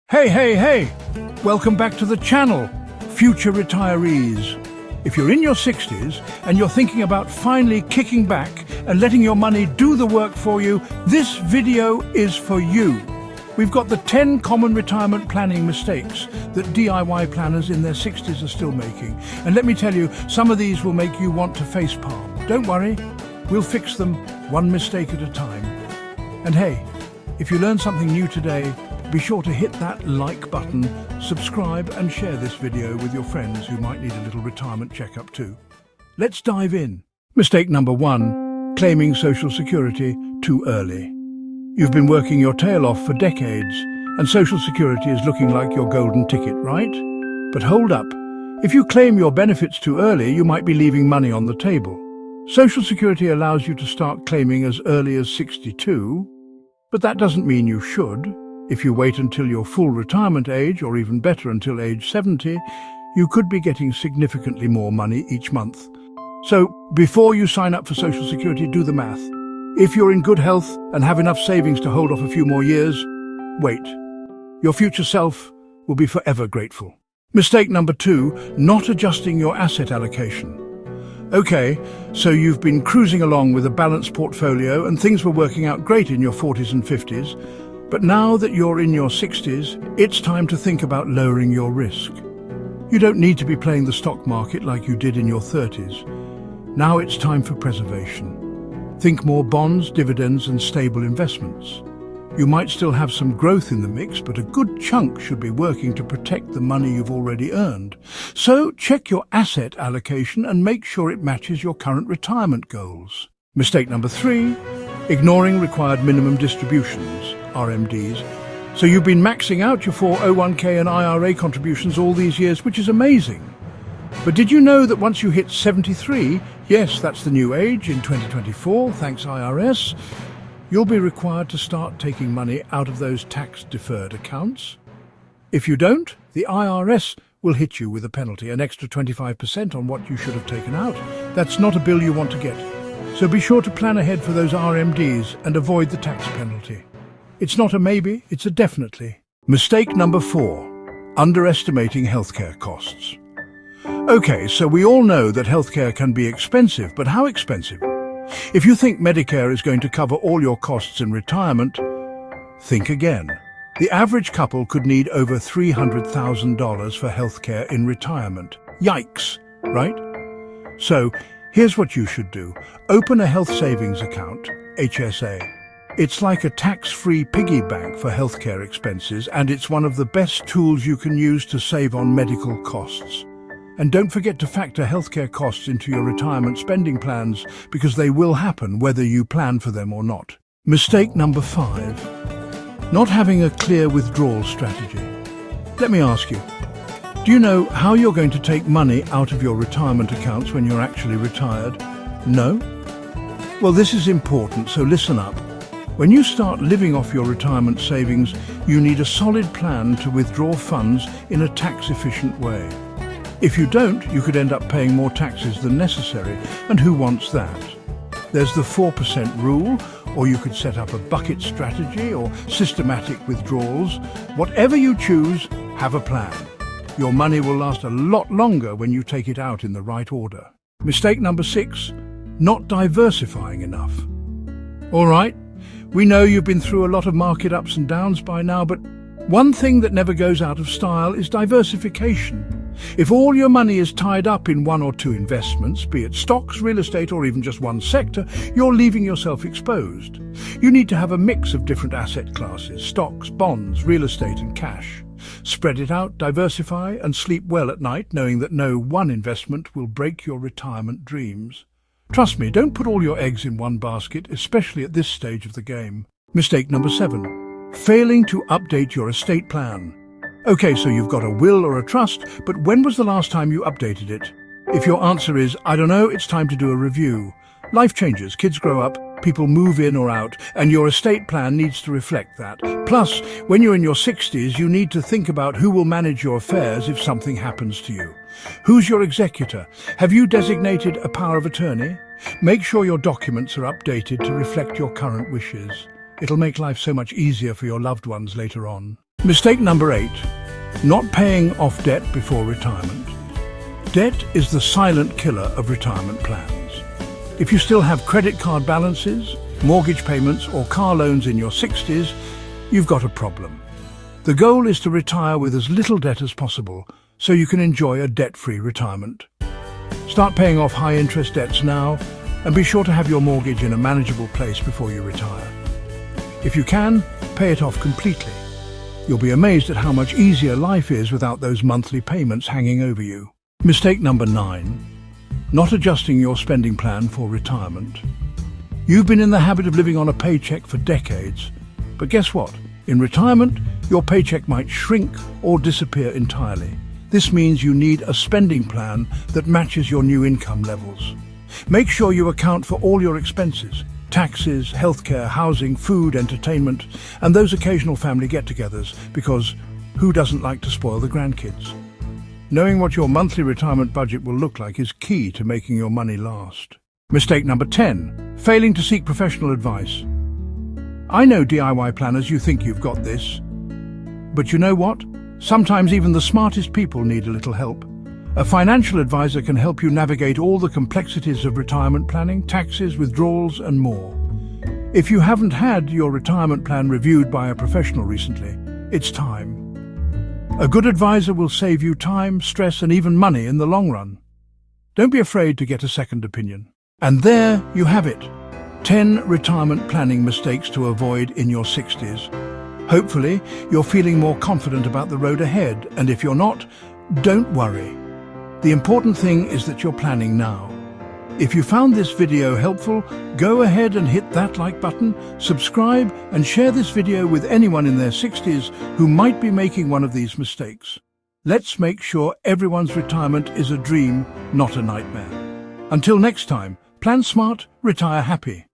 Hey, hey, hey! Welcome back to the channel, future retirees. If you're in your 60s and you're thinking about finally kicking back and letting your money do the work for you, this video is for you. We've got the 10 common retirement planning mistakes that DIY planners in their 60s are still making. And let me tell you, some of these will make you want to facepalm. Don't worry, we'll fix them one mistake at a time. And hey, if you learned something new today, be sure to hit that like button, subscribe and share this video with your friends who might need a little retirement checkup too. Let's dive in. Mistake number 1, claiming Social Security too early. You've been working your tail off for decades and Social Security is looking like your golden ticket, right? But hold up. If you claim your benefits too early, you might be leaving money on the table. Social Security allows you to start claiming as early as 62, but that doesn't mean you should. If you wait until your full retirement age, or even better until age 70, you could be getting significantly more money each month. So, before you sign up for Social Security, do the math. If you're in good health and have enough savings to hold off a few more years, wait. Your future self will be forever grateful. Mistake number 2, not adjusting your asset allocation. Okay, so you've been cruising along with a balanced portfolio and things were working out great in your 40s and 50s, but now that you're in your 60s, it's time to think about lowering your risk. You don't need to be playing the stock market like you did in your 30s. Now it's time for preservation. Think more bonds, dividends and stable investments. You might still have some growth in the mix, but a good chunk should be working to protect the money you've already earned. So check your asset allocation and make sure it matches your current retirement goals. Mistake number 3, ignoring required minimum distributions, RMDs. So you've been maxing out your 401k and IRA contributions all these years, which is amazing. But did you know that once you hit 73, yes, that's the new age in 2024, thanks IRS, you'll be required to start taking money out of those tax-deferred accounts? If you don't, the IRS will hit you with a penalty, an extra 25% on what you should have taken out. That's not a bill you want to get. So be sure to plan ahead for those RMDs and avoid the tax penalty. It's not a maybe, it's a definitely. Mistake number 4, underestimating healthcare costs. Okay, so we all know that healthcare can be expensive, but how expensive? If you think Medicare is going to cover all your costs in retirement, think again. The average couple could need over $300,000 for healthcare in retirement. Yikes, right? So, here's what you should do. Open a health savings account, HSA. It's like a tax-free piggy bank for healthcare expenses, and it's one of the best tools you can use to save on medical costs. And don't forget to factor healthcare costs into your retirement spending plans, because they will happen whether you plan for them or not. Mistake number 5, not having a clear withdrawal strategy. Let me ask you, do you know how you're going to take money out of your retirement accounts when you're actually retired? No? Well, this is important, so listen up. When you start living off your retirement savings, you need a solid plan to withdraw funds in a tax-efficient way. If you don't, you could end up paying more taxes than necessary, and who wants that? There's the 4% rule, or you could set up a bucket strategy or systematic withdrawals. Whatever you choose, have a plan. Your money will last a lot longer when you take it out in the right order. Mistake number 6, not diversifying enough. All right, we know you've been through a lot of market ups and downs by now, but one thing that never goes out of style is diversification. If all your money is tied up in 1 or 2 investments, be it stocks, real estate, or even just one sector, you're leaving yourself exposed. You need to have a mix of different asset classes, stocks, bonds, real estate, and cash. Spread it out, diversify, and sleep well at night, knowing that no one investment will break your retirement dreams. Trust me, don't put all your eggs in one basket, especially at this stage of the game. Mistake number 7, failing to update your estate plan. Okay, so you've got a will or a trust, but when was the last time you updated it? If your answer is, I don't know, it's time to do a review. Life changes, kids grow up, people move in or out, and your estate plan needs to reflect that. Plus, when you're in your 60s, you need to think about who will manage your affairs if something happens to you. Who's your executor? Have you designated a power of attorney? Make sure your documents are updated to reflect your current wishes. It'll make life so much easier for your loved ones later on. Mistake number 8. Not paying off debt before retirement. Debt is the silent killer of retirement plans. If you still have credit card balances, mortgage payments or car loans in your 60s, you've got a problem. The goal is to retire with as little debt as possible so you can enjoy a debt-free retirement. Start paying off high-interest debts now and be sure to have your mortgage in a manageable place before you retire. If you can, pay it off completely. You'll be amazed at how much easier life is without those monthly payments hanging over you. Mistake number 9. Not adjusting your spending plan for retirement. You've been in the habit of living on a paycheck for decades, but guess what? In retirement, your paycheck might shrink or disappear entirely. This means you need a spending plan that matches your new income levels. Make sure you account for all your expenses: taxes, healthcare, housing, food, entertainment, and those occasional family get-togethers, because who doesn't like to spoil the grandkids? Knowing what your monthly retirement budget will look like is key to making your money last. Mistake number 10. Failing to seek professional advice. I know DIY planners, you think you've got this. But you know what? Sometimes even the smartest people need a little help. A financial advisor can help you navigate all the complexities of retirement planning, taxes, withdrawals, and more. If you haven't had your retirement plan reviewed by a professional recently, it's time. A good advisor will save you time, stress, and even money in the long run. Don't be afraid to get a second opinion. And there you have it. 10 retirement planning mistakes to avoid in your 60s. Hopefully, you're feeling more confident about the road ahead, and if you're not, don't worry. The important thing is that you're planning now. If you found this video helpful, go ahead and hit that like button, subscribe, and share this video with anyone in their 60s who might be making one of these mistakes. Let's make sure everyone's retirement is a dream, not a nightmare. Until next time, plan smart, retire happy.